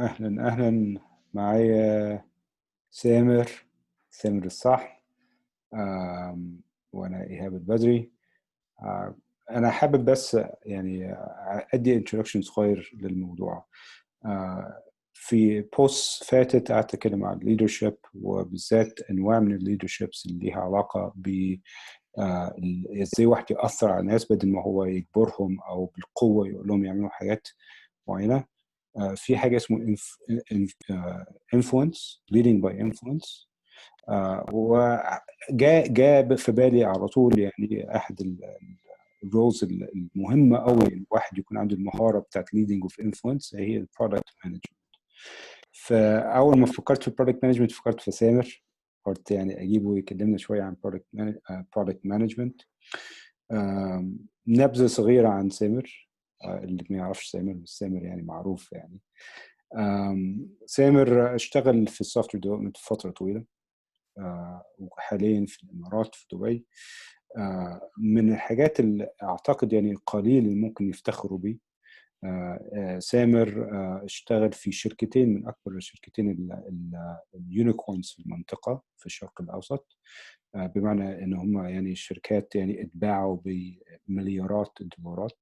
أهلا أهلا. معايا سامر الصح. وأنا إيهاب البدري. آم، أنا حابب بس يعني أدي introduction صغير للموضوع. في بوست فاتت قعدت أتكلم عن leadership، وبالذات أنواع من leaderships اللي ليها علاقة ب إزاي واحد يأثر على الناس بدل ما هو يجبرهم أو بالقوة يقول لهم يعملوا حاجات معينة. في حاجة اسمه influence leading by influence. وجاء في بالي على طول يعني أحد الرولز المهمة أوي الواحد يكون عنده المهارة بتاعت leading of influence هي البرودكت مانجمنت. فأول ما فكرت في البرودكت مانجمنت فكرت في سامر، قلت يعني أجيبه يكلمنا شوية عن برودكت مانجمنت. نبذة صغيرة عن سامر. اللي ما يعرفش سامر، بس سامر يعني معروف يعني. سامر اشتغل في السوفت وير ديفلوبمنت فترة طويلة، وحاليا في الإمارات في دبي. من الحاجات اللي أعتقد يعني قليل اللي ممكن يفتخروا بيه. سامر اشتغل في شركتين من أكبر الشركتين اليونيكورنز في المنطقة في الشرق الأوسط. بمعنى إن هم يعني شركات يعني اتباعوا بمليارات الدولارات.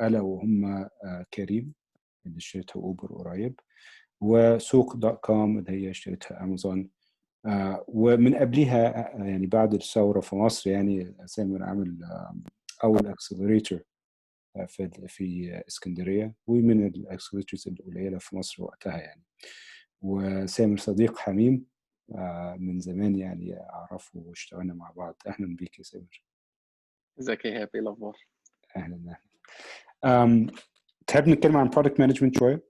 ألا وهم كريم اللي اشتريتها أوبر قريب، وسوق دوت كوم اللي هي اشتريتها أمازون. ومن قبلها يعني بعد الثورة في مصر يعني سامر عمل أول أكسلريتور في اسكندرية، ومن الأكسلريتورز القليلة في مصر وقتها يعني. وسامر صديق حميم من زمان يعني أعرفه واشتغلنا مع بعض. أهلا بيك يا سامر. ازيك يا هابي؟ ايه الاخبار؟ أهلا أهلا. تحب نتكلم عن برودكت مانجمنت شوية؟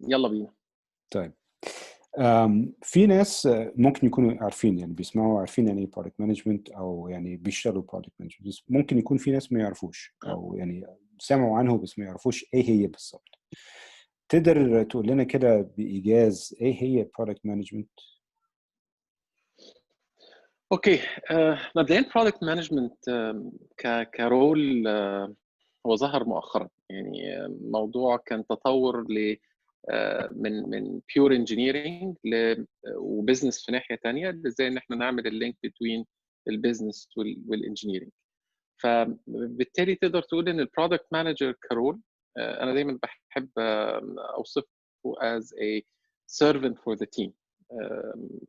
يلا بينا. طيب. في ناس ممكن يكونوا عارفين يعني بيسمعوا عارفين يعني ايه برودكت مانجمنت او يعني بيشتغلوا برودكت مانجمنت، بس ممكن يكون في ناس ما يعرفوش او يعني سمعوا عنه بس ما يعرفوش ايه هي بالظبط. تقدر تقول لنا كده بإيجاز ايه هي برودكت مانجمنت؟ اوكي. مبدئيا برودكت مانجمنت كرول هو ظهر مؤخرا، يعني موضوع كان تطور ل من بيور انجينيرنج وبزنس في ناحيه ثانيه، ازاي ان احنا نعمل اللينك بين البيزنس والانجينيرنج. فبالتالي تقدر تقول ان البرودكت مانجر كرول، انا دايما بحب اوصفه as a servant for the team.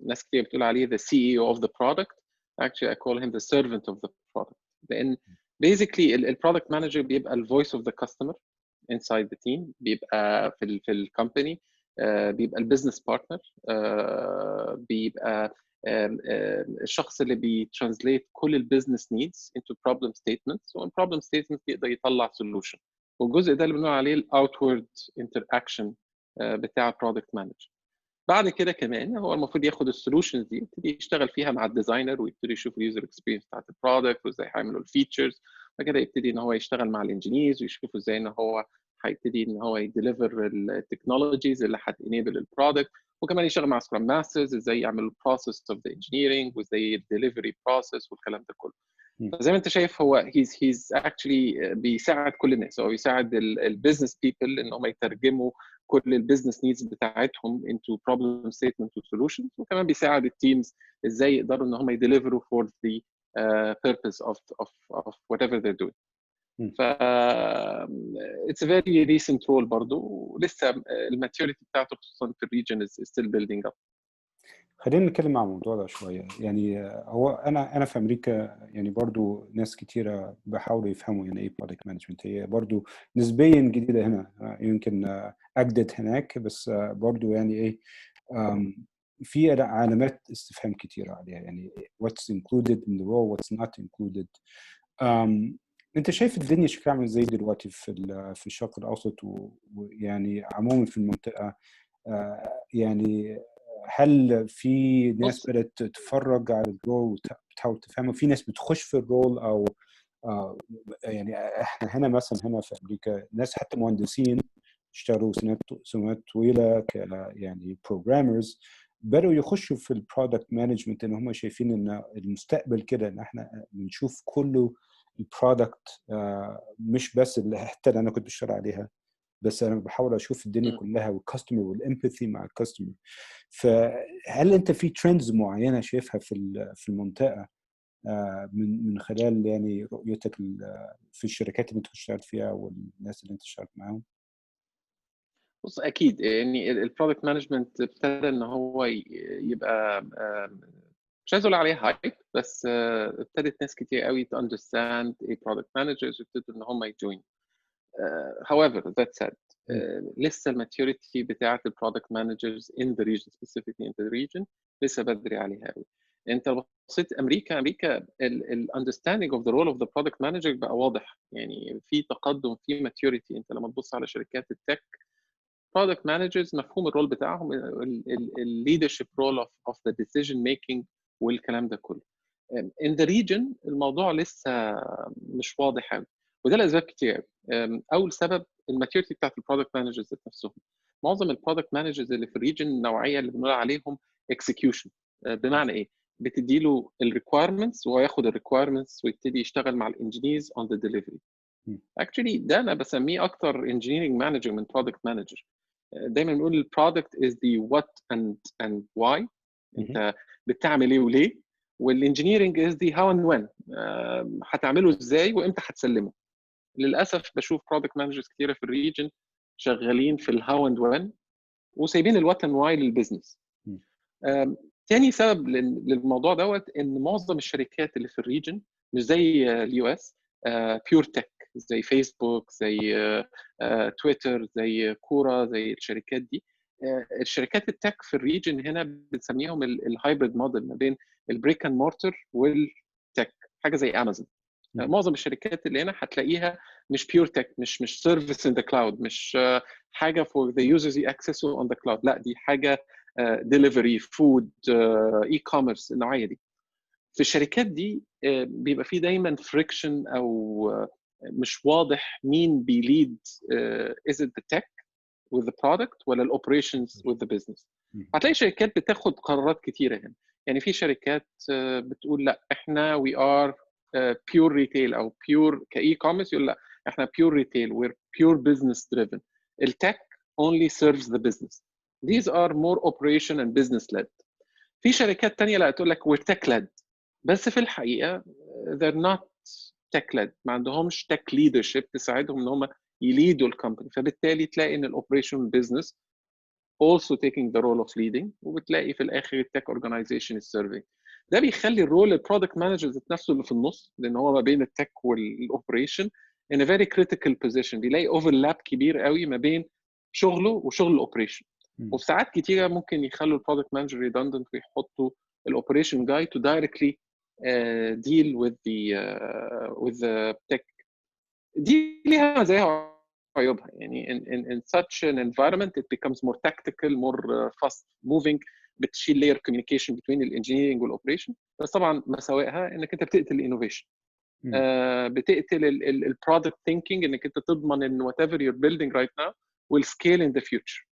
ناس كتير بتقول عليه the CEO of the product. Actually I call him the servant of the product، لان basically البرودكت مانجر بيبقى ال voice of the customer inside the team، بيبقى في الكومباني، بيبقى البيزنس بارتنر، بيبقى الشخص اللي بيترانسليت كل البيزنس نيدز into problem statements، والبروبلم ستيتمنت بيقدر يطلع سولوشن. والجزء ده اللي بنقول عليه الاوتورد انتراكشن بتاع البرودكت مانجر. بعد كده كمان هو المفروض ياخد السولوشنز دي يبتدي يشتغل فيها مع الديزاينر، ويبتدي يشوف اليوزر اكسبيرينس بتاعت البرودكت وازاي هيعملوا الفيتشرز. بعد كده يبتدي ان هو يشتغل مع الانجينيرز ويشوفوا ازاي ان هو هيبتدي ان هو يديليفر التكنولوجيز اللي هتنيبل البرودكت. وكمان يشتغل مع سكرام ماسترز ازاي يعملوا البروسيس اوف ذا انجينيرنج وازاي الدليفري بروسيس والكلام ده كله. فزي ما انت شايف هو هيز اكشلي بيساعد كل الناس، هو بيساعد البيزنس بيبل ان هم يترجموا كل البيزنس نيدز بتاعتهم into problem statement و solutions، وكمان بيساعد التيمز ازاي يقدروا ان هم يديليفروا for the purpose of whatever they're doing. ف it's a very recent role برضه، ولسه الماتيوريتي بتاعته خصوصا في الريجن is still building up. خلينا نتكلم عن الموضوع ده شوية. يعني هو أنا في أمريكا يعني برضو ناس كتيرة بيحاولوا يفهموا يعني إيه برودكت مانجمنت. هي برضو نسبيا جديدة هنا، يمكن أجدد هناك، بس برضو يعني إيه، في علامات استفهام كتيرة عليها. يعني what's included in the role what's not included. أنت شايف الدنيا شكلها عامل إزاي دلوقتي في الشرق الأوسط ويعني عموما في المنطقة؟ يعني هل في ناس بص، بدأت تتفرج على الرول وتحاول تفهمه؟ في ناس بتخش في الرول او يعني احنا هنا مثلا هنا في امريكا ناس حتى مهندسين اشتغلوا سنوات طويله يعني بروجرامرز بدأوا يخشوا في البرودكت مانجمنت، ان هم شايفين ان المستقبل كده ان احنا بنشوف كله البرودكت، مش بس الحته اللي انا كنت بشتغل عليها. بس انا بحاول اشوف الدنيا كلها والكاستمر والامباثي مع الكاستمر. فهل انت في ترندز معينه شايفها في المنطقه من خلال يعني رؤيتك في الشركات اللي انت اشتغلت فيها والناس اللي انت اشتغلت معاهم؟ بص اكيد يعني البرودكت مانجمنت ابتدى ان هو يبقى مش عايز اقول عليه هايب، بس ابتدت ناس كتير قوي to understand ايه product managers وابتدوا ان هم يجوين. however that said لسه الماتيوريتي بتاعه البرودكت مانجرز in the region specifically in the region لسه بدري عليها قوي. انت لو بصيت امريكا الاندرستاندينج اوف ذا رول اوف ذا برودكت مانجر بقى واضح، يعني في تقدم في ماتيوريتي. انت لما تبص على شركات التك product managers مفهوم الرول بتاعهم leadership role of the decision making والكلام ده كله. in the region الموضوع لسه مش واضح قوي، وده لاسباب كتير. اول سبب الماتيوريتي بتاعت البرودكت مانجرز نفسهم. معظم البرودكت مانجرز اللي في الريجن النوعيه اللي بنقول عليهم اكسكيوشن. بمعنى ايه؟ بتدي له الريكويرمنتس وهو ياخد الريكويرمنتس ويبتدي يشتغل مع الانجينيرز اون ذا ديليفري. اكشلي ده انا بسميه اكتر انجينيرنج مانجر من برودكت مانجر. دايما بنقول البرودكت از ذا وات اند واي، انت بتعمل ايه وليه، والانجينيرنج از ذا هاو اند وين، هتعمله ازاي وامتى هتسلمه. للاسف بشوف برودكت مانجرز كتيره في الريجن شغالين في الهاو اند وين وسايبين الوات اند واي للبزنس. تاني سبب للموضوع دوت ان معظم الشركات اللي في الريجن مش زي اليو اس بيور تك، زي فيسبوك، زي تويتر، زي كورا، زي الشركات دي. الشركات التك في الريجن هنا بنسميهم الهايبريد موديل ما بين البريك اند مورتر والتك، حاجه زي امازون. معظم الشركات اللي هنا هتلاقيها مش بيور تك، مش سيرفيس ان ذا كلاود، مش حاجه فور ذا يوزرز ياكسسوا اون ذا كلاود، لا دي حاجه ديليفري، فود، اي كوميرس، النوعيه دي. في الشركات دي بيبقى في دايما فريكشن او مش واضح مين بيليد، is it the tech with the product ولا الاوبريشنز with the business. هتلاقي شركات بتاخد قرارات كتيره هنا. يعني في شركات بتقول لا احنا we are pure retail او pure كاي كوميرس، يقول لا احنا pure retail we're pure business driven. التك only serves the business. These are more operation and business led. في شركات تانية لا تقول لك we're tech led، بس في الحقيقه they're not tech led، ما عندهمش tech leadership تساعدهم ان هم يليدوا الكومباني، فبالتالي تلاقي ان الاوبريشن business also taking the role of leading، وبتلاقي في الاخر التك organization is serving. ده بيخلي الرول البرودكت مانجر ذات نفسه اللي في النص، لان هو ما بين التك والاوبريشن in a very critical position، بيلاقي اوفرلاب كبير قوي ما بين شغله وشغل الاوبريشن. وفي ساعات كتيره ممكن يخلوا البرودكت مانجر redundant ويحطوا الاوبريشن جاي to directly deal with the tech. دي ليها مزايا وعيوبها. يعني in such an environment it becomes more tactical, more fast moving، بتشيل layer communication between الانجينيرنج والاوبريشن. بس طبعا مساوئها انك انت بتقتل الانوفيشن، بتقتل البرودكت ثينكينج، انك انت تضمن ان وات ايفر يور بيلدينج رايت ناو will scale in the future.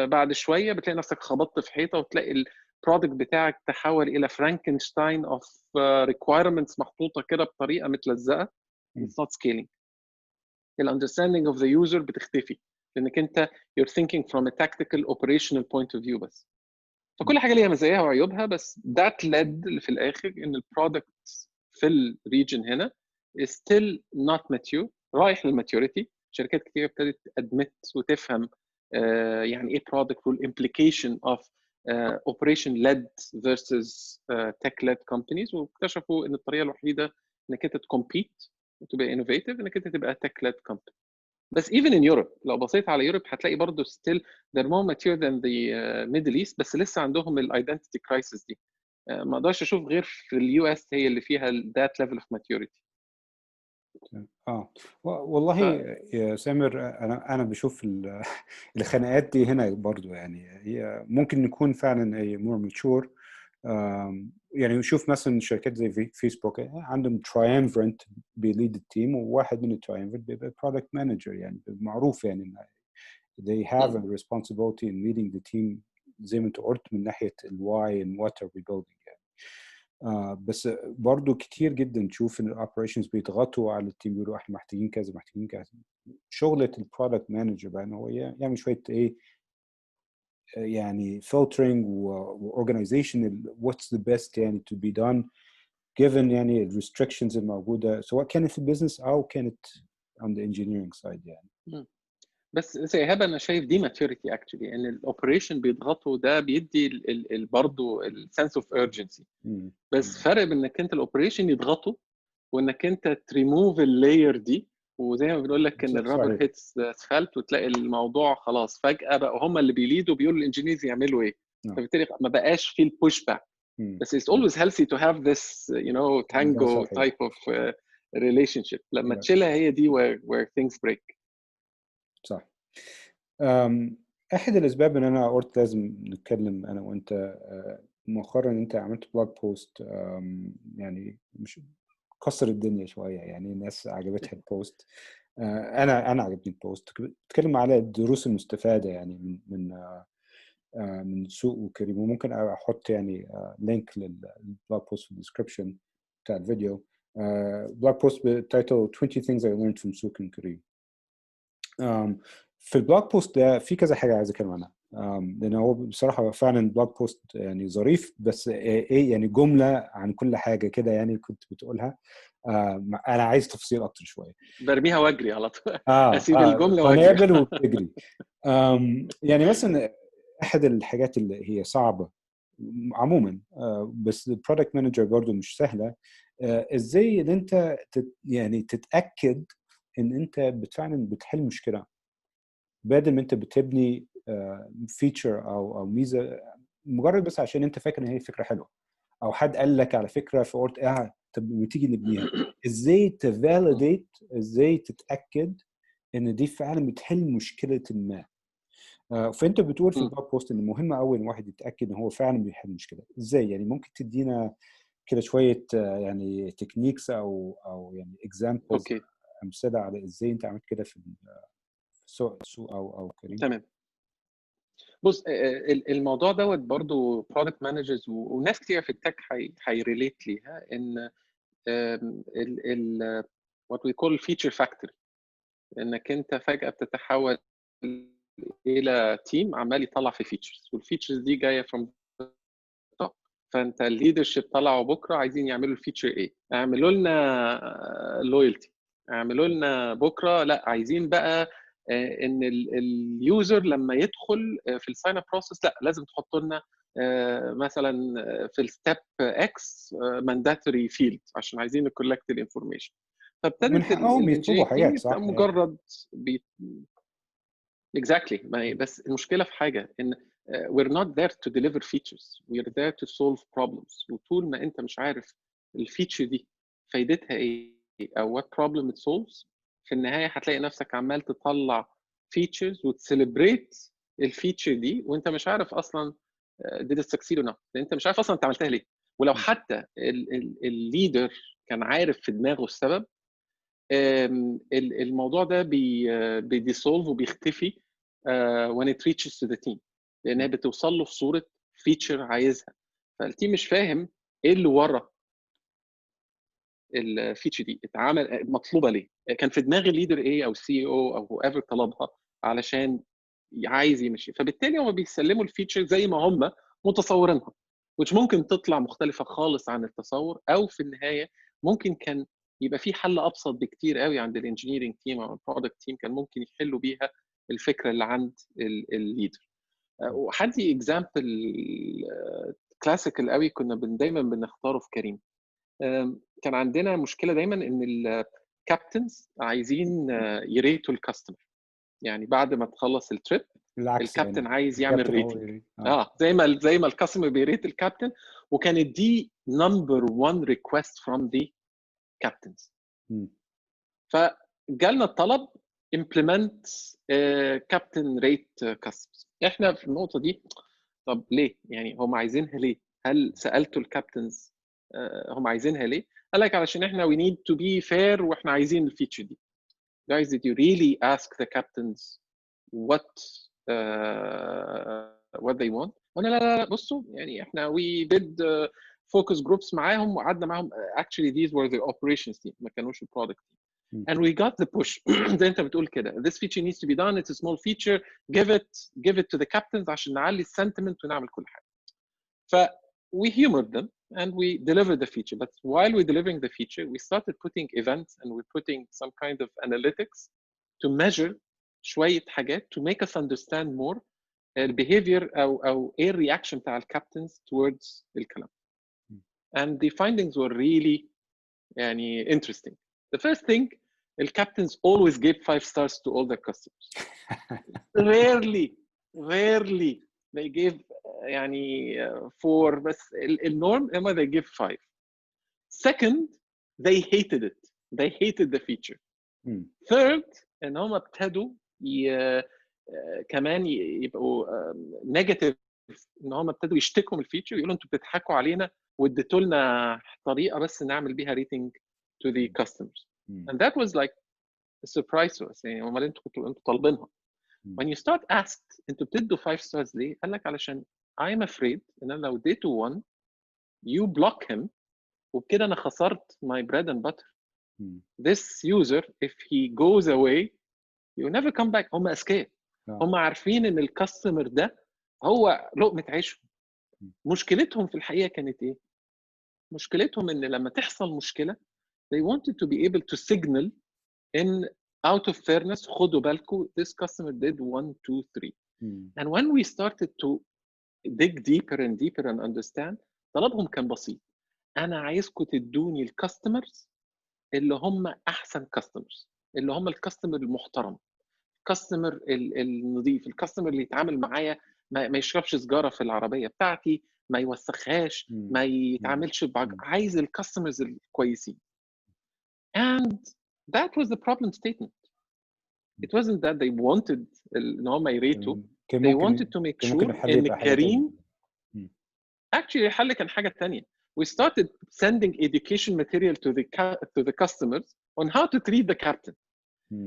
بعد شويه بتلاقي نفسك خبطت في حيطه وتلاقي البرودكت بتاعك تحول الى فرانكنشتاين اوف ريكوايرمنتس محطوطه كده بطريقه متلزقه. it's not scaling. الاندرستاندينج اوف ذا يوزر بتختفي لانك انت you're thinking from a tactical operational point of view بس. فكل حاجه ليها مزاياها وعيوبها، بس that led في الاخر ان البرودكت في الريجن هنا is still not mature، رايح للماتيوريتي. شركات كتير ابتدت ادمت وتفهم يعني ايه product والimplication of operation led versus tech led companies، واكتشفوا ان الطريقه الوحيده انك انت تكمبيت وتبقى innovative انك انت تبقى tech led company. بس even in Europe لو بصيت على يوروب هتلاقي برضه still they're more mature than the Middle East، بس لسه عندهم الايدنتيتي كرايسيس دي. ما اقدرش اشوف غير في اليو اس هي اللي فيها that level of maturity. والله يا سامر، انا بشوف الخناقات دي هنا برضو، يعني هي ممكن نكون فعلا مور ماتشور. يعني نشوف مثلا شركات زي فيسبوك عندهم ترايمفرنت بيليد التيم، وواحد من الترايمفرنت بيبقى برودكت مانجر، يعني معروف يعني they have a responsibility in leading the team زي ما انت قلت من ناحيه الواي and what are we building يعني. بس برضو كتير جدا تشوف ان الاوبريشنز بيضغطوا على التيم، بيقولوا احنا محتاجين كذا محتاجين كذا. شغله البرودكت مانجر بقى ان هو يعمل شويه ايه، يعني filtering واورجنايزيشن what's the best يعني to be done given يعني ال restrictions الموجوده سواء كانت في البيزنس او كانت on the engineering side يعني. بس زي ايهاب انا شايف دي ماتيوريتي اكشلي، ان الاوبريشن بيضغطوا ده بيدي برضه السنس اوف ايرجنسي. بس فرق بين انك انت الاوبريشن يضغطوا وانك انت تريموف اللاير دي، وزي ما بنقول لك ان الرابر هيتس اسفلت وتلاقي الموضوع خلاص فجاه بقى هم اللي بيليدوا بيقولوا الانجينيرز يعملوا ايه. فبالتالي ما بقاش في البوش باك. بس it's always healthy to have this tango type of relationship. لما تشيلها هي دي where things break. صح. احد الاسباب ان انا قلت لازم نتكلم انا وانت مؤخرا انت عملت بلوج بوست يعني مش كسر الدنيا شويه، يعني الناس عجبتها البوست. انا عجبني البوست، بتكلم على الدروس المستفاده يعني من سوق وكريم، وممكن احط يعني لينك للبلوج بوست في الديسكربشن بتاع الفيديو. بلوج بوست بتايتل 20 things I learned from سوق كريم. في البلوج بوست ده في كذا حاجه عايز اتكلم عنها، لان هو بصراحه فعلا بلوج بوست يعني ظريف، بس ايه يعني جمله عن كل حاجه كده يعني كنت بتقولها. انا عايز تفصيل اكتر شويه. برميها واجري على طول. اسيب الجمله واجري. قنابل وبتجري. يعني مثلا احد الحاجات اللي هي صعبه عموما، بس البرودكت مانجر برضو مش سهله، ازاي ان انت يعني تتاكد ان انت فعلا بتحل مشكله بدل ما انت بتبني فيتشر او ميزه مجرد بس عشان انت فاكر ان هي فكره حلوه، او حد قال لك على فكره فقلت طب ما تيجي نبنيها. ازاي تفاليديت، ازاي تتاكد ان دي فعلا بتحل مشكله ما. فانت بتقول في البلوج بوست ان مهم قوي ان واحد يتاكد ان هو فعلا بيحل مشكله. ازاي يعني؟ ممكن تدينا كده شويه يعني تكنيكس او يعني اكزامبلز، امثله على ازاي انت عملت كده في سوق او كريم؟ تمام. بص الموضوع دوت برضو برودكت مانجرز وناس كتير في التك هيريليت ليها، ان ال what we call feature factory، انك انت فجأة بتتحول الى تيم عمال يطلع في فيتشرز، والفيتشرز دي جايه from top. فانت الليدرشيب طلعوا بكره عايزين يعملوا الفيتشر ايه، اعملوا لنا لويالتي، اعملوا لنا بكره لا عايزين بقى ان اليوزر لما يدخل في الساين اب بروسيس لا لازم تحط لنا مثلا في الستيب اكس مانداتوري فيلد عشان عايزين نكولكت الانفورميشن. من فابتدت حقهم يطلبوا حاجات يبقى صح؟ مجرد exactly. بس المشكله في حاجه ان we're not there to deliver features, we're there to solve problems. وطول ما انت مش عارف الفيتشر دي فايدتها ايه او what problem it solves، في النهايه هتلاقي نفسك عمال تطلع features وتسليبريت الفيتشر دي وانت مش عارف اصلا did it succeed or not، لان انت مش عارف اصلا انت عملتها ليه. ولو حتى الليدر كان عارف في دماغه السبب، الموضوع ده بيديسولف وبيختفي when it reaches to the team، لانها بتوصل له في صوره فيتشر عايزها، فالتيم مش فاهم ايه اللي ورا الفيتشر دي اتعمل مطلوبه ليه، كان في دماغ الليدر ايه او السي او او ايفر طلبها علشان عايز يمشي. فبالتالي هم بيسلموا الفيتشر زي ما هم متصورينها، which ممكن تطلع مختلفه خالص عن التصور، او في النهايه ممكن كان يبقى في حل ابسط بكتير قوي عند الانجينيرنج تيم او البرودكت تيم كان ممكن يحلوا بيها الفكره اللي عند الليدر. وحدي اكزامبل كلاسيكال قوي كنا دايما بنختاره في كريم. كان عندنا مشكله دايما ان الكابتنز عايزين يريتوا الكاستمر، يعني بعد ما تخلص التريب الكابتن يعني عايز يعمل ريتنج زي ما الكاستمر بيريت الكابتن، وكانت دي نمبر 1 ريكوست فروم ذا كابتنز. فجالنا الطلب implement كابتن ريت كاستمرز. احنا في النقطه دي طب ليه يعني هم عايزينها ليه؟ هل سالتوا الكابتنز هم عايزينها ليه؟ قال لك علشان احنا we need to be fair واحنا عايزين الفيتشر دي. Guys, did you really ask the captains what they want؟ قلنا لا بصوا يعني احنا we did focus groups معاهم وقعدنا معاهم. Actually these were the operations team ما كانوش product team. And we got the push. زي انت بتقول كده, this feature needs to be done, it's a small feature, give it to the captains عشان نعلي السنتمنت ونعمل كل حاجه. ف we humored them and we delivered the feature. But while we're delivering the feature, we started putting events and we're putting some kind of analytics to measure شويه حاجات to make us understand more البيهيفير او ايه الرياكشن بتاع الكابتنز towards الكلام. And the findings were really يعني interesting. The first thing, the captains always gave 5 stars to all their customers. rarely they gave يعني 4 بس النورم اما they give 5. Second, they hated it. They hated the feature. Third, ان هم ابتدوا كمان يبقوا نيجاتيف, ان هم ابتدوا يشتكوا من الفيتشر, يقولوا انتوا بتضحكوا علينا واديتوا لنا طريقه بس نعمل بيها ريتنج to the customers. And that was like a surprise to us. يعني امال انتوا طالبينها. When you start asked انتوا بتدوا 5 stars ليه؟ قال لك علشان I'm afraid ان انا لو اديته 1 you block him وبكده انا خسرت my bread and butter. This user if he goes away you never come back. هم اذكياء, هم عارفين ان الكاستمر ده هو لقمه عيشهم. مشكلتهم في الحقيقه كانت ايه؟ مشكلتهم ان لما تحصل مشكله they wanted to be able to signal in out of fairness خدوا بالكم this customer did 1 2 3. And when we started to dig deeper and deeper and understand, طلبهم كان بسيط. انا عايزكم تدوني الكاستمرز اللي هم احسن كاستمرز, اللي هم الكاستمر المحترم, الكاستمر النظيف, الكاستمر اللي يتعامل معايا ما يشربش سجاره في العربيه بتاعتي, ما يوسخهاش, ما يتعاملش عايز الكاستمرز الكويسين. And that was the problem statement. It wasn't that they wanted ان هم يريتوا, they wanted to make sure ان كريم actually الحل كان حاجه ثانيه. We started sending education material to the customers on how to treat the captain.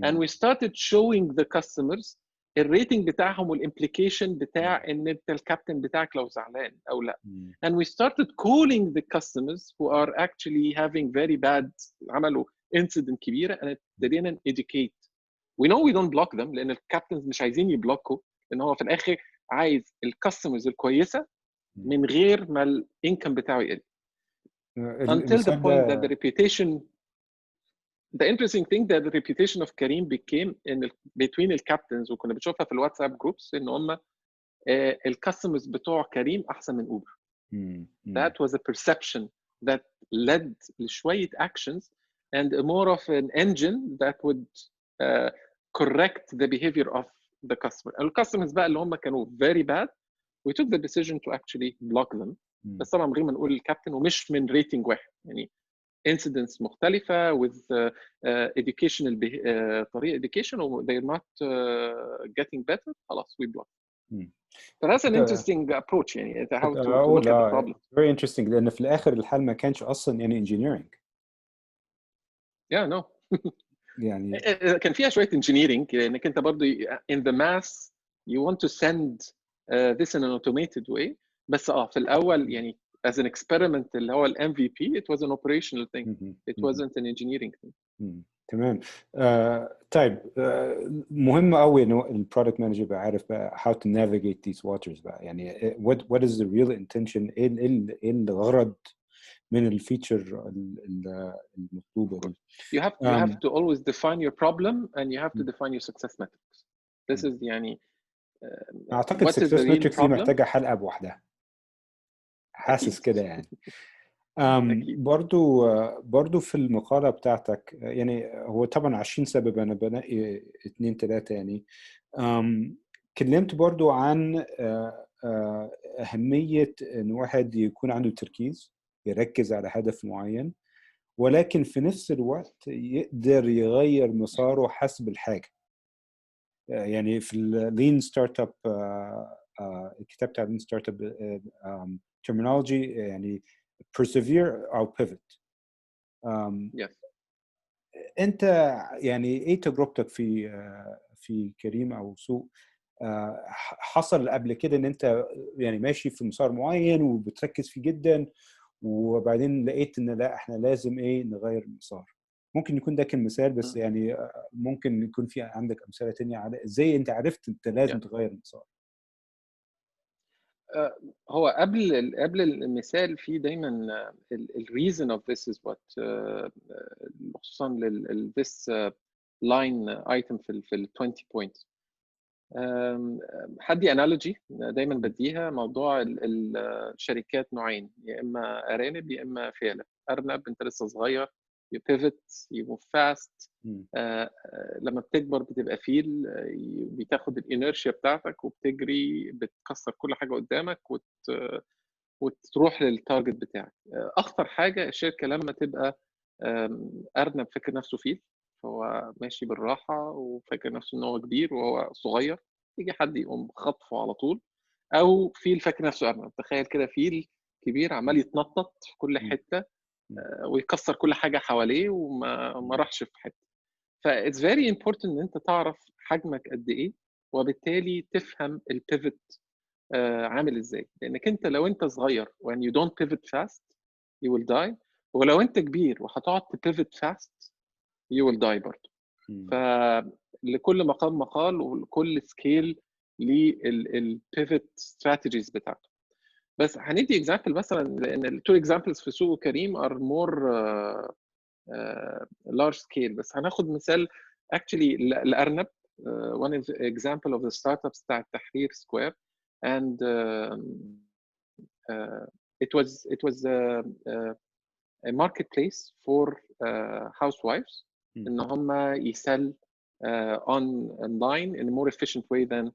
And we started showing the customers الريتنج بتاعهم والimplication بتاع ان انت الكابتن بتاعك لو زعلان او لا. And we started calling the customers who are actually having very bad عملوا incident كبيره and ابتدينا educate. We know we don't block them لان الكابتنز مش عايزين يبلوكوا, لان هو في الاخر عايز الكاستمرز الكويسه من غير ما الانكم بتاعه يقل. Until the point that the reputation, the interesting thing that the reputation of Kareem became in between the captains, وكنا بنشوفها في الواتساب جروبس, ان هم الكاستمرز بتوع كريم احسن من اوبر. That was a perception that led لشويه actions and more of an engine that would correct the behavior of the customer. الكاستمرز بقى اللي هم كانوا very bad, we took the decision to actually block them. بس طبعا من غير ما نقول الكابتن, ومش من ريتنج واحد, يعني incidents مختلفة with educational طريقة education or they're not getting better, خلاص we block. So that's an interesting approach, يعني how to look at the problem. Very interesting, لأن في الآخر الحل ما كانش أصلا يعني engineering. Yeah, no. يعني كان فيها شوية engineering, لأنك أنت برضو in the mass you want to send this in an automated way. بس في الأول يعني as an experiment اللي هو MVP, it was an operational thing. It wasn't an engineering thing. تمام. طيب مهم قوي انه البرودكت مانجر يبقى عارف بقى how to navigate these waters بقى, يعني what is the real intention, ايه الغرض من الفيتشر المطلوبه دي. You have to always define your problem and you have to define your success metrics. This is يعني اعتقد success metrics دي محتاجه حلقه بوحدها, حاسس كده يعني. برضو في المقالة بتاعتك, يعني هو طبعا 20 سبب أنا بنقي 2-3 يعني. كلمت برضو عن أهمية إن واحد يكون عنده تركيز, يركز على هدف معين, ولكن في نفس الوقت يقدر يغير مساره حسب الحاجة. يعني في اللين ستارت اب, الكتاب بتاع اللين ستارت اب terminology يعني persevere أو pivot. Yes. أنت يعني إيه تجربتك في كريم أو سوق؟ حصل قبل كده إن أنت يعني ماشي في مسار معين وبتركز فيه جدا وبعدين لقيت ان لا احنا لازم ايه نغير المسار. ممكن يكون ده كان مثال، بس يعني ممكن يكون في عندك امثله تانية على ازاي انت عرفت انت لازم تغير المسار. هو قبل المثال في دايما ال reason of this is what خصوصا this line item في ال 20 points. حدي analogy دايما بديها، موضوع الشركات نوعين، يا اما ارانب يا اما فيله. ارنب انت لسه صغير، you pivot you move fast، لما بتكبر بتبقى فيل، بتاخد الانيرشيا بتاعتك وبتجري بتكسر كل حاجه قدامك وتروح للتارجت بتاعك. اخطر حاجه الشركه لما تبقى ارنب فاكر نفسه فيل، هو ماشي بالراحه وفاكر نفسه ان هو كبير وهو صغير، يجي حد يقوم خطفه على طول. او فيل فاكر نفسه ارنب، تخيل كده فيل كبير عمال يتنطط في كل حته ويكسر كل حاجه حواليه وما راحش في حته. فايتس فيري امبورتنت ان انت تعرف حجمك قد ايه، وبالتالي تفهم البيفت عامل ازاي. لانك انت لو انت صغير when you don't pivot fast you will die، ولو انت كبير وهتقعد تبيفت fast you will die برضه. فلكل مقام مقال ولكل سكيل للبيفت ستراتيجيز بتاعته. بس هندي اكزامبل مثلا، لان التو اكزامبلز في سوق كريم ار مور لارج سكيل، بس هناخد مثال actually الارنب. one example of the startups بتاع التحرير سكوير and it was a marketplace for housewives ان هم يسل online in a more efficient way than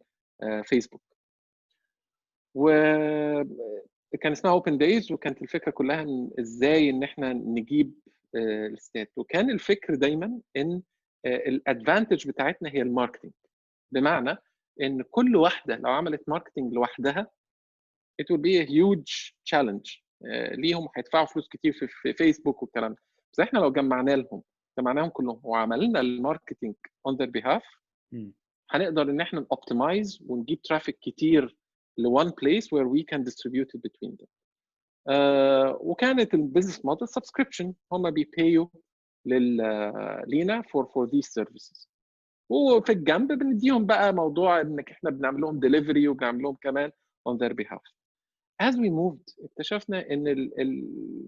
Facebook. وكان اسمها open days، وكانت الفكره كلها ان ازاي ان احنا نجيب الستات. وكان الفكر دايما ان الادفانتج بتاعتنا هي الماركتنج، بمعنى ان كل واحده لو عملت ماركتنج لوحدها it will be a huge challenge ليهم، هيدفعوا فلوس كتير في فيسبوك والكلام ده. بس احنا لو جمعناهم كلهم وعملنا الماركتنج on their behalf هنقدر ان احنا نوبتمايز ونجيب ترافيك كتير ل one place where we can distribute it between them. وكانت البيزنس موديل سبسكريبشن، هم بيبيوا لينا for these services، وفي الجنب بنديهم بقى موضوع انك احنا بنعمل لهم ديليفري وبنعمل لهم كمان on their behalf. As we moved اكتشفنا ان ال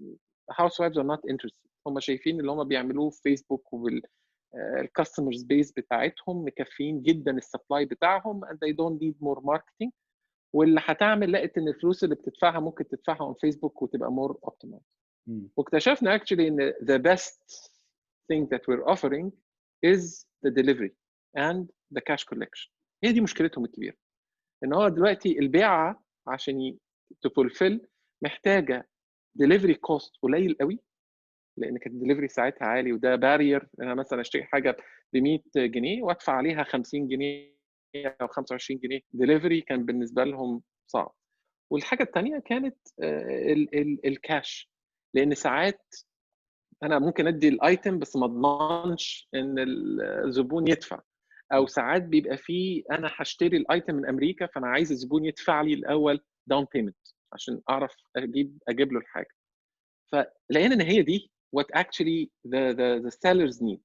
housewives are not interested. هم شايفين اللي هم بيعملوه في فيسبوك والكاستمرز بيس بتاعتهم مكفيين جدا السبلاي بتاعهم and they don't need more marketing. واللي هتعمل لقيت ان الفلوس اللي بتدفعها ممكن تدفعها on فيسبوك وتبقى more optimized. واكتشفنا actually ان the best thing that we're offering is the delivery and the cash collection. هي دي مشكلتهم الكبيره، ان هو دلوقتي البيعه عشان تفولفل محتاجه ديليفري كوست قليل قوي، لان كان الدليفري ساعتها عالي، وده بارير. انا مثلا اشتري حاجه ب 100 جنيه وادفع عليها 50 جنيه او 25 جنيه دليفري، كان بالنسبه لهم صعب. والحاجه الثانيه كانت الكاش، لان ساعات انا ممكن ادي الايتم بس ما اضمنش ان الزبون يدفع، او ساعات بيبقى فيه انا هشتري الايتم من امريكا فانا عايز الزبون يدفع لي الاول داون بيمنت عشان اعرف اجيب له الحاجه. فلقينا ان هي دي what actually the sellers need.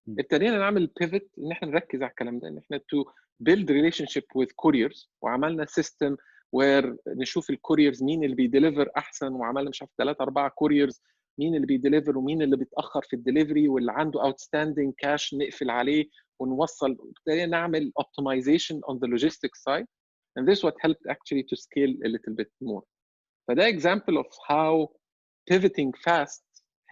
ابتدينا نعمل pivot ان احنا نركز على الكلام ده، ان احنا to build relationship with couriers، وعملنا system where نشوف الكوريرز مين اللي بيديليفر احسن، وعملنا مش عارف 3 4 كوريرز مين اللي بيديليفر ومين اللي بيتاخر في الدليفري، واللي عنده outstanding cash نقفل عليه ونوصل. ابتدينا نعمل optimization on the logistics side and this what helped actually to scale a little bit more. فده example of how pivoting fast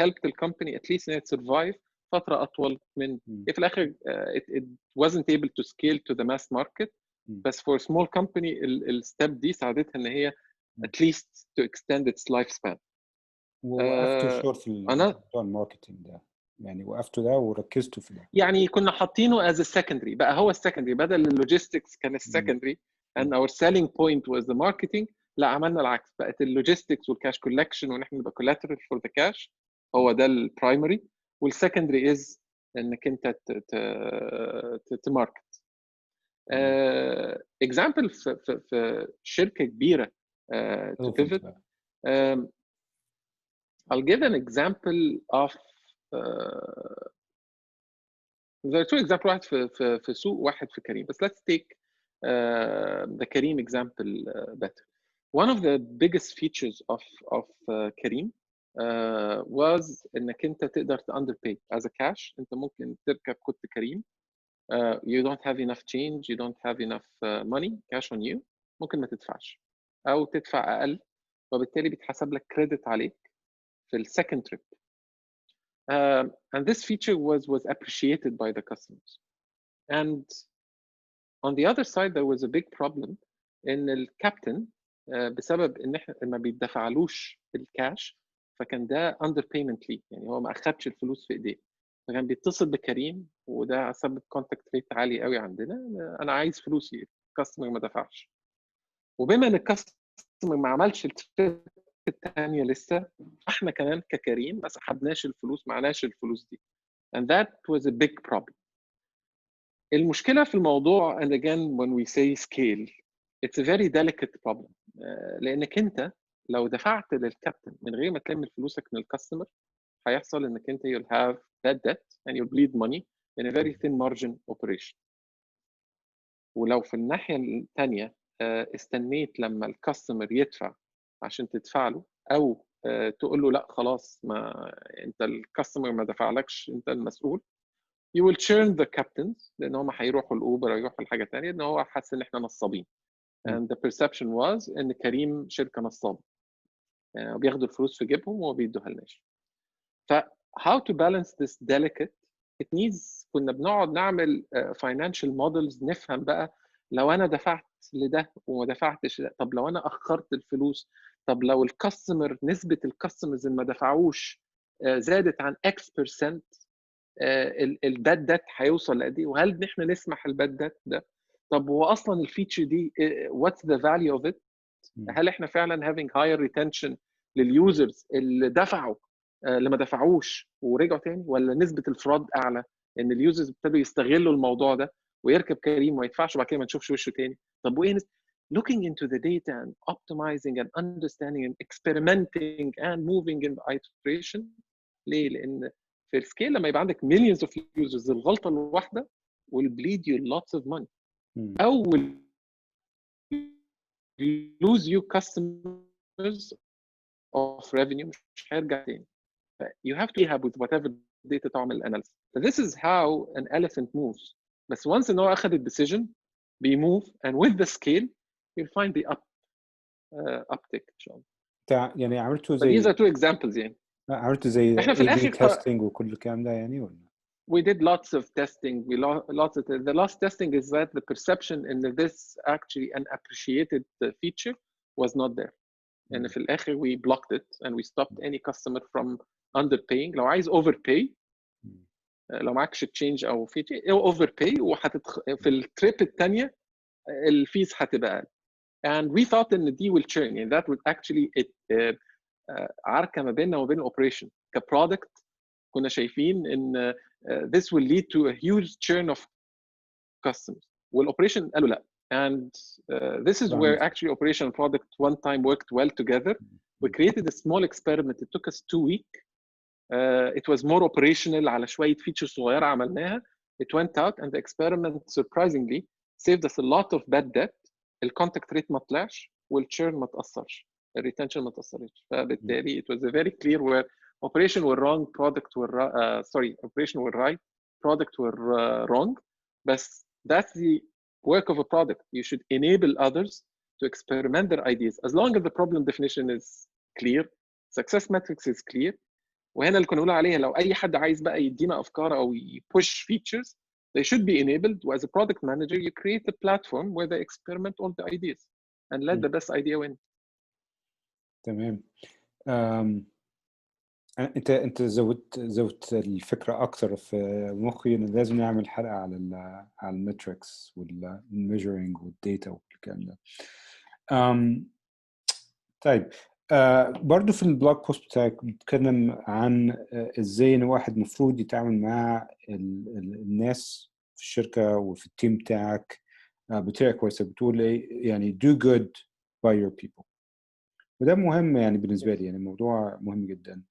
helped the company at least in its survive فترة أطول من في الآخر it wasn't able to scale to the mass market. بس for a small company الستيب دي ساعدتها إن هي at least to extend its lifespan. ووقفتوا شورت في موضوع الماركتينج ده، يعني وقفتوا ده وركزتوا في ده؟ يعني كنا حاطينه as a secondary، بقى هو السكندري بدل اللوجيستكس كان السكندري and our selling point was the marketing. لا عملنا العكس، بقت اللوجيستكس والكاش كولكشن وان احنا نبقى collateral for the cash هو ده البرايمري، والسكندري از انك انت تماركت. اكزامبل في شركه كبيره تبيفت. I'll give an example of there are two examples, واحد في سوق واحد في كريم. بس let's take the Kareem example better. One of the biggest features of Kareem was انك انت تقدر underpay as a cash. انت ممكن تركب كود كريم you don't have enough change, you don't have enough money cash on you, ممكن ما تدفعش او تدفع اقل، وبالتالي بيتحسب لك كريدت عليك في السكند تريب. And this feature was appreciated by the customers. And on the other side there was a big problem ان الكابتن بسبب ان احنا ما بيدفعلوش الكاش، فكان ده under payment ليه، يعني هو ما اخدش الفلوس في ايديه، فكان بيتصل بكريم وده سبب كونتاكت ريت عالي قوي عندنا، انا عايز فلوسي، الكاستمر ما دفعش. وبما ان الكاستمر ما عملش التريب الثانيه لسه، احنا كمان ككريم ما سحبناش الفلوس، معناش الفلوس دي. and that was a big problem. المشكله في الموضوع and again when we say scale it's a very delicate problem لانك انت لو دفعت للكابتن من غير ما تلم فلوسك من الكاستمر، هيحصل انك انت you'll have bad debt and you'll bleed money in a very thin margin operation. ولو في الناحيه الثانيه استنيت لما الكاستمر يدفع عشان تدفع له، او تقول له لا خلاص ما انت الكاستمر ما دفعلكش انت المسؤول، you will churn the captains لان هم هيروحوا الاوبر او يروحوا لحاجه ثانيه، ان هو حاسس ان احنا نصابين. and the perception was ان كريم شركه نصابه وبياخدوا الفلوس في جيبهم وما بيدوها لناش. ف how to balance this delicate it needs كنا بنقعد نعمل financial models نفهم بقى لو انا دفعت لده وما دفعتش ده، طب لو انا اخرت الفلوس، طب لو الكاستمر نسبه الكاستمرز اللي ما دفعوش زادت عن X%، الباد دات هيوصل لقد ايه، وهل احنا نسمح الباد دات ده؟ طب هو اصلا الفيتشر دي what's the value of it؟ هل احنا فعلا having higher retention لليوزرز اللي دفعوا اللي ما دفعوش ورجعوا تاني، ولا نسبه الفراد اعلى ان اليوزرز ابتدوا يستغلوا الموضوع ده ويركب كريم وما يدفعش وبعد كده ما نشوفش وشه تاني؟ طب وايه looking into the data and optimizing and understanding and experimenting and moving in the iteration. ليه؟ لان في السكيل لما يبقى عندك millions of users الغلطه الواحده will bleed you lots of money او will lose you customers of revenue مش هيرجع تاني. you have to have with whatever data تعمل analysis. So this is how an elephant moves. بس once ان هو اخذ الديسيجن بيموف and with the scale you'll find the uptick ان شاء الله. يعني عملته But these زي are two examples يعني. عملته زي احنا في A/B الاخر testing وكل الكلام ده يعني ولا؟ we did lots of testing. The last testing is that the perception in this actually an appreciated feature was not there. And في الآخر we blocked it and we stopped any customer from underpaying. لو عايز overpay لو معكش تشينج أو feature overpay في التريب الثانية الفيز هتبقى أقل. And we thought إن دي will churn and that would actually عركة ما بيننا وبين الأوبريشن كبرودكت. كنا شايفين إن this will lead to a huge churn of customers. والoperation قالوا لا. And this is where actually operation and product one time worked well together. We created a small experiment. It took us 2 weeks. It was more operational على شوية features صغيرة عملناها. It went out and the experiment surprisingly saved us a lot of bad debt. الcontact rate ما طلعش والchurn ما تأثرش. الretention ما تأثرش. فبالتالي it was a very clear where operation were wrong, product were operation were right, product were wrong. But that's the work of a product. You should enable others to experiment their ideas as long as the problem definition is clear, success metrics is clear. وهنا اللي كنا بنقول عليها لو اي حد عايز بقى يدينا افكار او push features they should be enabled. As a product manager you create a platform where they experiment all the ideas and let the best idea win. تمام. انت زودت الفكره اكتر في مخي ان لازم نعمل حلقه على الميتريكس والميجرنج والداتا والكلام ده. طيب برضو في البلوج بوست بتاعك بتتكلم عن ازاي ان واحد مفروض يتعامل مع الناس في الشركه وفي التيم بتاعك بطريقه كويسه. بتقول ايه يعني do good by your people. وده مهم يعني بالنسبه لي، يعني الموضوع مهم جدا.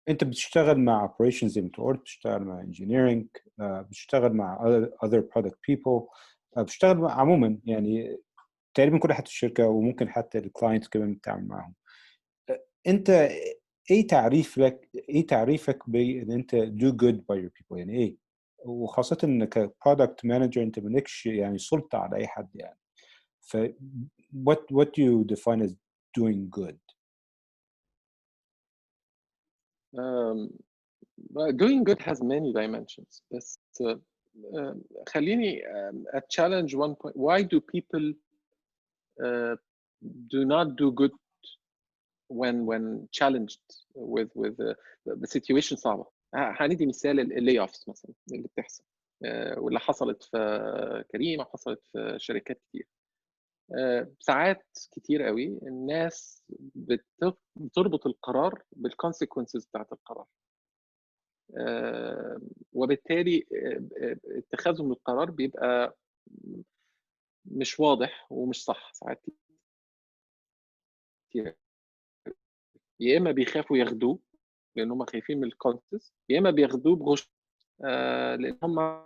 انت بتشتغل مع operations زي ما انت قلت، بتشتغل مع engineering، بتشتغل مع other product people، بتشتغل عموما يعني تقريبا كل حتى الشركه، وممكن حتى الكلاينتس كمان بتتعامل معاهم. انت ايه تعريفك بان انت do good by your people؟ يعني ايه؟ وخاصه انك product manager انت مالكش يعني سلطه على اي حد يعني. ف what do you define as doing good؟ Um, doing good has many dimensions. بس خليني challenge one point. Why do people do not do good when challenged with the situation صعبة؟ هندي مثال اللي اوفس مثلا اللي بتحصل واللي حصلت في كريم وحصلت في شركات كتير. ساعات كتير قوي الناس بتربط القرار بالكونسيكونسز بتاعت القرار، وبالتالي اتخاذهم للقرار بيبقى مش واضح ومش صح. ساعات كتير يا اما بيخافوا ياخدوه لان هم خايفين من الكونسيكونسز، يا اما بياخدوه بغش لان هم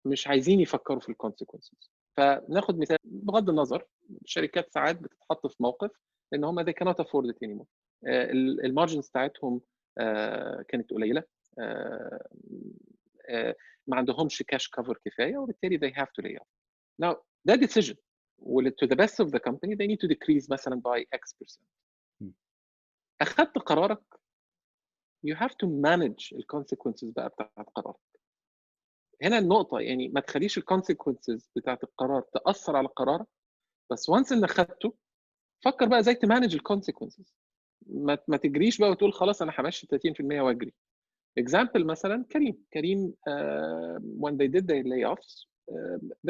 مش عايزين يفكروا في الكونسيكونسز. فناخد مثال بغض النظر، الشركات ساعات بتتحط في موقف ان هم they cannot afford it anymore. المارجنز بتاعتهم كانت قليله، ما عندهمش كاش كفر كفايه، وبالتالي they have to lay off. Now that decision to the best of the company they need to decrease مثلا by X%. اخذت قرارك you have to manage الكونسيكونسز بقى بتاعت قرارك. هنا النقطة، يعني ما تخليش الكونسيكونسز بتاعت القرار تأثر على قرارك، بس وانس ان خدته فكر بقى ازاي تمانج الكونسيكونسز. ما تجريش بقى وتقول خلاص انا همشي 30% واجري. example مثلا كريم when they did their layoffs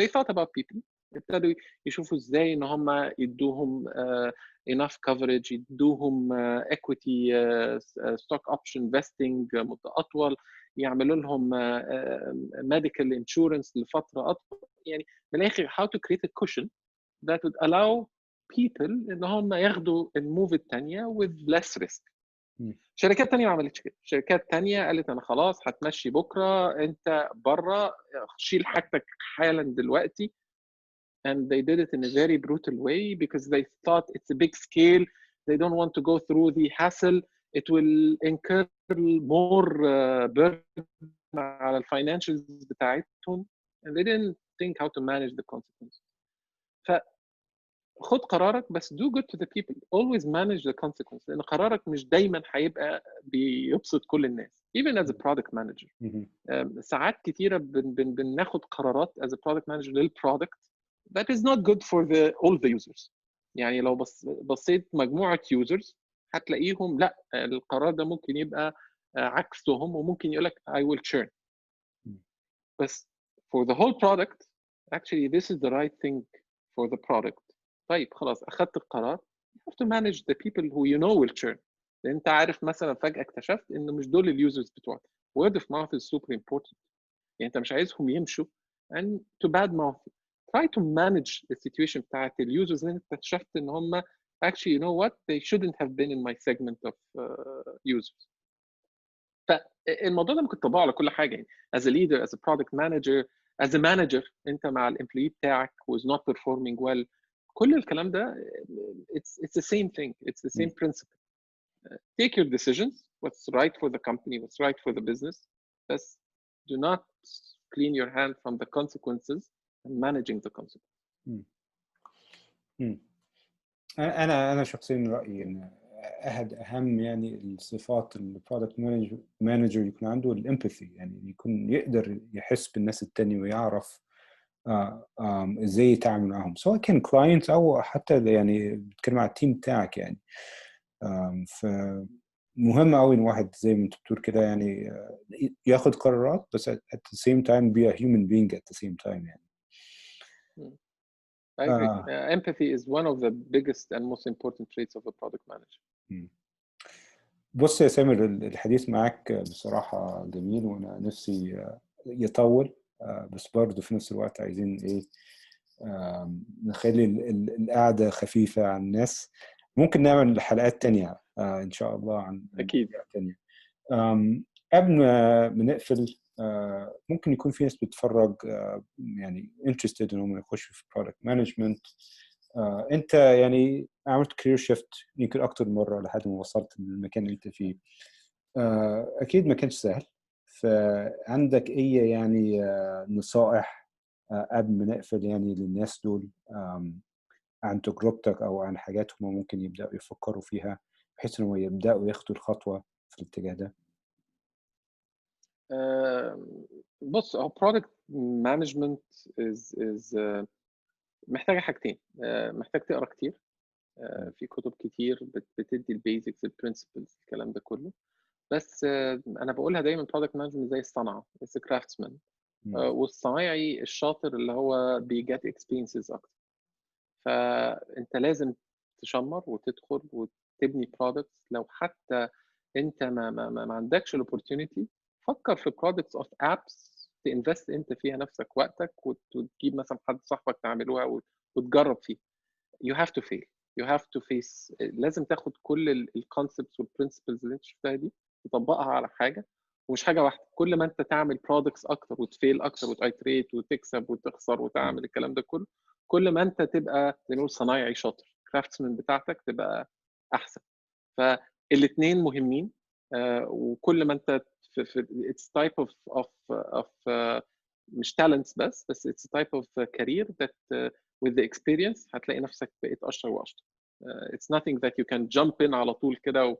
they thought about people. ابتدوا يشوفوا ازاي ان هم يدوهم enough coverage، يدوهم equity stock option vesting مدة اطول، يعملوا لهم medical insurance لفترة اطول. يعني من الاخر how to create a cushion that would allow people ان هم ياخدوا الموف الثانيه with less risk. شركات تانية ما عملتش كده. شركات تانية قالت انا خلاص هتمشي بكره، انت بره، شيل حاجتك حالا دلوقتي. and they did it in a very brutal way because they thought it's a big scale, they don't want to go through the hassle, it will incur more burden على الفاينانشالز بتاعتهم, and they didn't think how to manage the consequences. خد قرارك بس do good to the people, always manage the consequences, لان قرارك مش دايما هيبقى بيبسط كل الناس. even as a product manager ساعات كتيره بناخد قرارات as a product manager للبرودكت that is not good for all the users. يعني لو بصيت مجموعه users هتلاقيهم لا القرار ده ممكن يبقى عكسهم، وممكن يقول لك I will churn. بس for the whole product actually this is the right thing for the product. طيب خلاص اخذت القرار you have to manage the people who you know will churn. لان انت عارف مثلا فجاه اكتشفت ان مش دول اليوزرز بتوعك. word of mouth is super important. يعني انت مش عايزهم يمشوا and to bad mouth. try to manage the situation بتاعت اليوزرز اللي انت اكتشفت ان هم actually you know what they shouldn't have been in my segment of users. فالموضوع ده ممكن تطبقه على كل حاجه، يعني as a leader, as a product manager, as a manager انت مع الامبلوي بتاعك who is not performing well. كل الكلام ده it's the same thing, it's the same principle. Take your decisions, what's right for the company, what's right for the business, but do not clean your hand from the consequences and managing the consequences. انا شخصيا رايي ان اهم يعني الصفات البرودكت مانجر يكون عنده الامباثي، يعني يكون يقدر يحس بالناس التانية ويعرف ازاي يتعامل معهم، سواء كان كلاينت او حتى يعني بتتكلم على التيم بتاعك يعني. فمهم قوي ان واحد زي ما انت بتقول كده يعني ياخد قرارات بس at the same time be a human being at the same time يعني. I agree. Empathy is one of the biggest and most important traits of a product manager. بص يا سامر، الحديث معاك بصراحة جميل، وأنا نفسي يطول، بس برضه في نفس الوقت عايزين إيه نخلي القعدة خفيفة عن الناس. ممكن نعمل حلقات تانية إن شاء الله عن اكيد. مواضيع تانية. قبل ما نقفل، ممكن يكون في ناس بتتفرج يعني interested إنهم يخشوا في product management. أنت يعني عملت career shift يمكن أكتر مرة لحد ما وصلت للمكان اللي أنت فيه. أكيد ما كانش سهل. فعندك إيه يعني نصائح قبل ما نقفل يعني للناس دول عن تجربتك أو عن حاجات هم ممكن يبدأوا يفكروا فيها بحيث إنهم يبدأوا ياخدوا الخطوة في الاتجاه ده؟ بص، هو product management is محتاجة حاجتين. محتاج تقرا كتير. في كتب كتير بتدي البيزكس البرنسبلز الكلام ده كله. بس انا بقولها دايما product management زي الصنعه، it's a craftsman. والصنايعي الشاطر اللي هو بيجات experiences اكتر. فانت لازم تشمر وتدخل وتبني products. لو حتى انت ما عندكش الاوبورتيونيتي، فكر في products of apps تنفست انت فيها نفسك وقتك، وتجيب مثلا حد صاحبك تعملوها وتجرب فيه. you have to fail, you have to face. لازم تاخد كل الكونسبتس والبرنسبلز اللي انت شفتها دي وتطبقها على حاجه، ومش حاجه واحده. كل ما انت تعمل برودكتس اكتر وتفيل اكتر وتايتريت وتكسب وتخسر وتعمل الكلام ده كله، كل ما انت تبقى زي ما نقول صنايعي شاطر، كرافتسمان بتاعتك تبقى احسن. فالاثنين مهمين. وكل ما انت في it's type of مش talents بس it's a type of career that with the experience هتلاقي نفسك بقيت اشطر واشطر. it's nothing that you can jump in على طول كده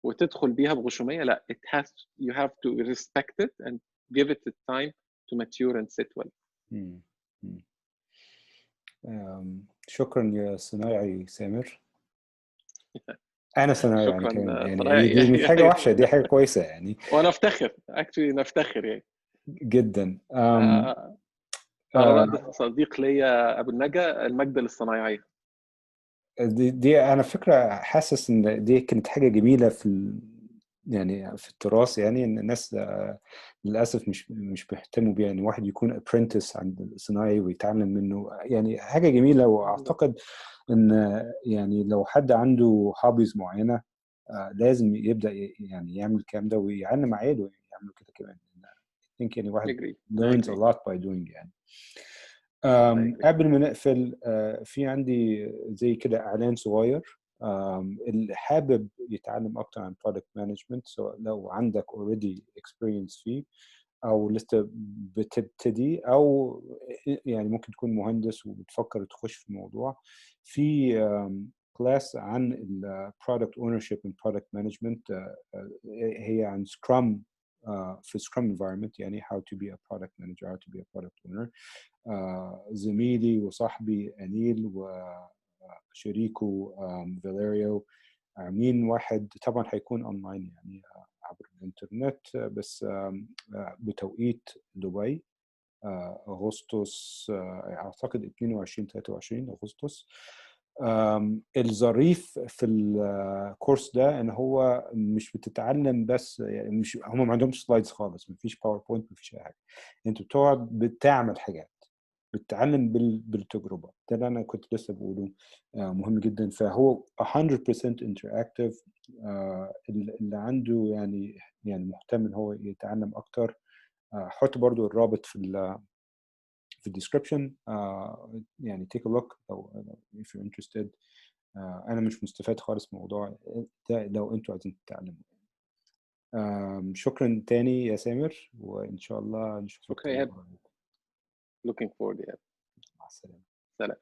وتدخل بيها بغشوميه. لا، it has you have to respect it and give it the time to mature and sit well. شكرا يا صنايعي سامر. انا صنايعي يعني شكرا كمان، يعني صنايعي. دي مش حاجه وحشه، دي حاجه كويسه يعني. وانا افتخر actually نفتخر يعني جدا. على رأي صديق ليا ابو النجا، المجد للصنايعيه. دي انا فكره حاسس ان دي كانت حاجه جميله في يعني في التراث، يعني ان الناس للاسف مش بيهتموا بيها، ان واحد يكون ابرنتس عند الصناعي ويتعلم منه، يعني حاجه جميله. واعتقد ان يعني لو حد عنده هوبيز معينه لازم يبدا يعني يعمل الكلام ده ويعلم عياله يعملوا كده كمان. I think يعني واحد learns a lot by doing يعني. قبل ما نقفل في عندي زي كده إعلان صغير. اللي حابب يتعلم أكتر عن product management، سواء لو عندك already experience فيه أو لسه بتبتدي، أو يعني ممكن تكون مهندس وبتفكر تخش في الموضوع، في كلاس عن product ownership and product management. هي عن Scrum في Scrum environment، يعني how to be a product manager, how to be a product owner. زميلي وصاحبي أنيل وشريكه فاليريو عاملين واحد، طبعا هيكون أونلاين يعني عبر الإنترنت، بس بتوقيت دبي أغسطس، أعتقد 22-23 أغسطس. الظريف في الكورس ده ان هو مش بتتعلم بس، يعني مش هم ما عندهمش سلايدز خالص، مفيش باوربوينت، مفيش اي حاجه. انت بتقعد بتعمل حاجات، بتتعلم بالتجربه. ده اللي انا كنت لسه بقوله، مهم جدا. فهو 100% interactive. اللي عنده يعني مهتم ان هو يتعلم اكتر، حط برضو الرابط في الديسكربشن، يعني take a look لو if you're interested. انا مش مستفاد خالص من الموضوع ده لو انتوا عايزين تتعلموا. شكرا تاني يا سامر، وان شاء الله نشوفك شكرا يا هاب. looking forward. مع السلامه. سلام.